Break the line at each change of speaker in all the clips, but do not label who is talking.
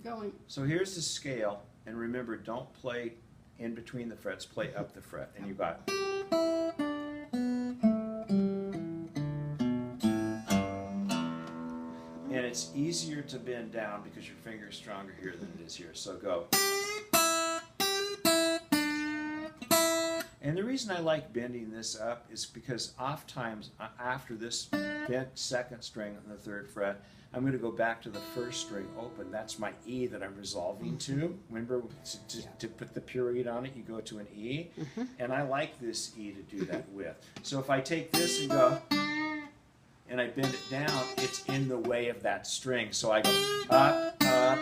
going.
So here's the scale, and remember, don't play in between the frets, play up the fret, and you got. And it's easier to bend down because your finger is stronger here than it is here. So go. And the reason I like bending this up is because oftentimes after this bent second string on the third fret, I'm going to go back to the first string open. That's my E that I'm resolving to. Remember, to put the period on it, you go to an E. And I like this E to do that with. So if I take this and go, and I bend it down, it's in the way of that string. So I go up, up.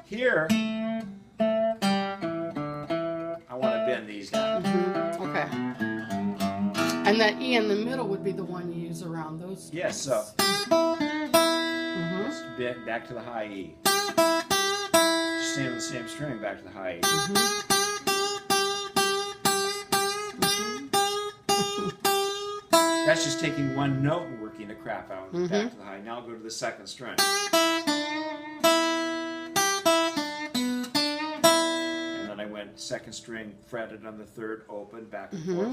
Here, I want to bend these down.
Okay. And that E in the middle would be the one you use around those strings.
Yes, so let's bend back to the high E. Stay on the same string, back to the high E. That's just taking one note and working the crap out back to the high. Now I'll go to the second string. And then I went second string, fretted on the third, open, back and forth.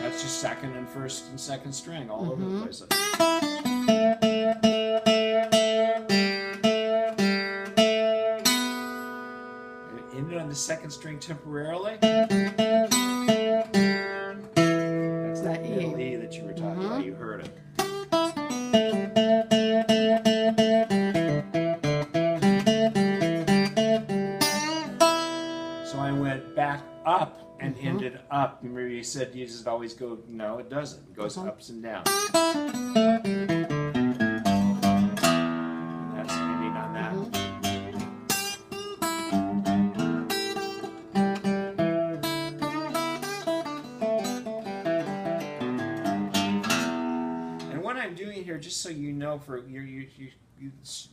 That's just second and first and second string all over the place. Ended on the second string temporarily. That's that middle E that you were talking about. You heard it. So I went back up and ended up. Remember you said you just always go, no, it doesn't. It goes ups and downs. And that's ending on that. And what I'm doing here, just so you know, for you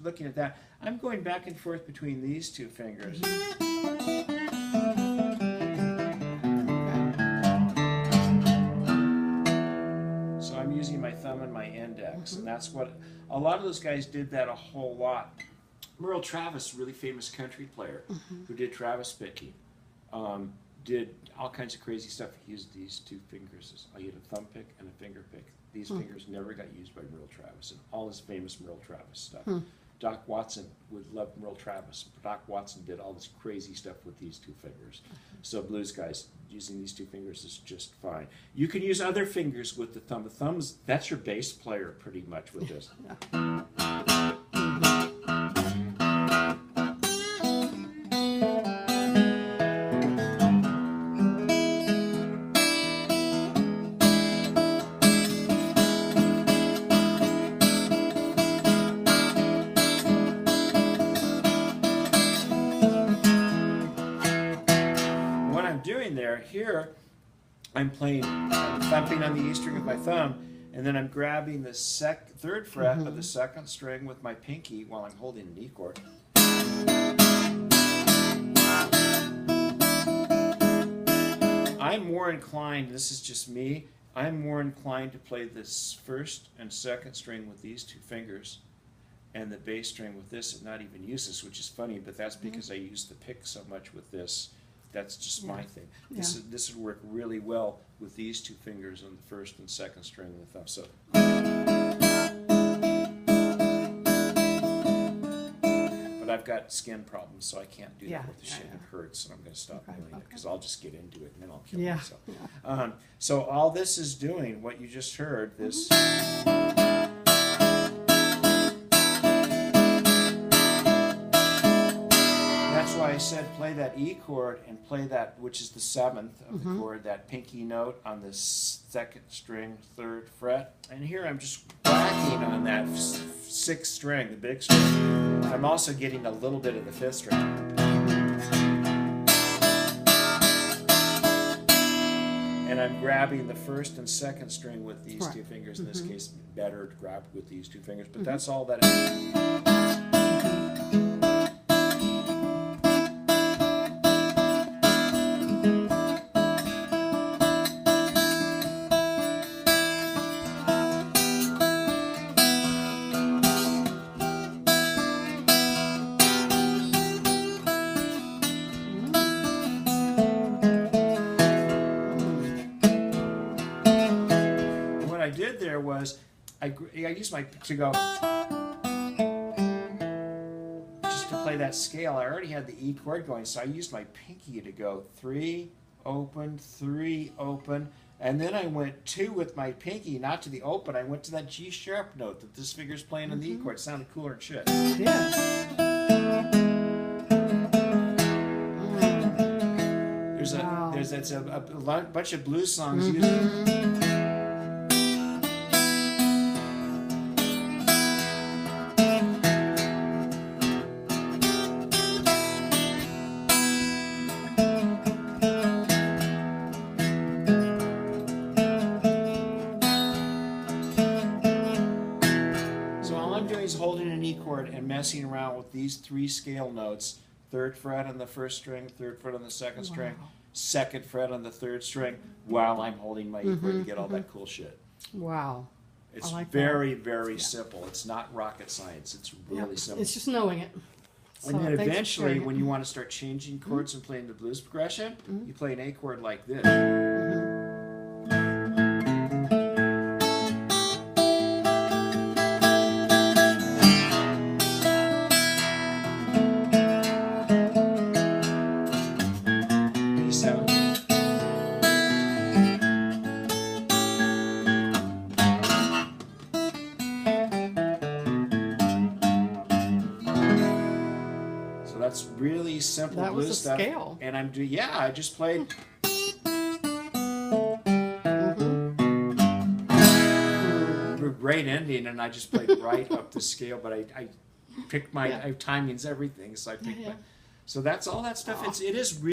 looking at that, I'm going back and forth between these two fingers. Using my thumb and my index, and that's what a lot of those guys did that a whole lot. Merle Travis, really famous country player, who did Travis picking, did all kinds of crazy stuff. He used these two fingers. He had a thumb pick and a finger pick. These fingers never got used by Merle Travis, and all his famous Merle Travis stuff. Doc Watson would love Merle Travis. Doc Watson did all this crazy stuff with these two fingers. So blues guys, using these two fingers is just fine. You can use other fingers with the thumb. The thumb's, that's your bass player pretty much with this. Here, I'm playing, thumping on the E string with my thumb, and then I'm grabbing the third fret of the second string with my pinky while I'm holding an E chord. I'm more inclined, this is just me, I'm more inclined to play this first and second string with these two fingers, and the bass string with this, and not even use this, which is funny, but that's because I use the pick so much with this. That's just my thing. This would work really well with these two fingers on the first and second string of the thumb. So, but I've got skin problems, so I can't do that with the shit. It hurts, and I'm going to stop doing it because I'll just get into it and then I'll kill myself. So all this is doing, what you just heard, this. That's why I said play that E chord and play that, which is the seventh of the chord, that pinky note on the second string, third fret. And here I'm just whacking on that sixth string, the big string. I'm also getting a little bit of the fifth string. And I'm grabbing the first and second string with these two fingers. In this case, better to grab with these two fingers, but that's all that is. I use my to go just to play that scale. I already had the E chord going, so I used my pinky to go 3 open, 3 open, and then I went 2 with my pinky, not to the open. I went to that G sharp note that this finger's playing on the E chord. It sounded cooler than shit.
Yeah.
There's a bunch of blues songs using. So all I'm doing is holding an E chord and messing around with these 3 scale notes. 3rd fret on the 1st string, 3rd fret on the 2nd string, 2nd fret on the 3rd string, while I'm holding my E chord to get all that cool shit.
Wow.
It's
like
very, very simple. It's not rocket science. It's really simple.
It's just knowing it.
And then
thanks for
eventually,
sharing it.
when you want to start changing chords and playing the blues progression, you play an A chord like this. B7. So that's really simple
That
blues
was a
stuff.
scale.
And I'm doing, yeah, I just played. Great ending, and I just played right up the scale, but I picked my timings, everything, so I picked my. So that's all that stuff. It is really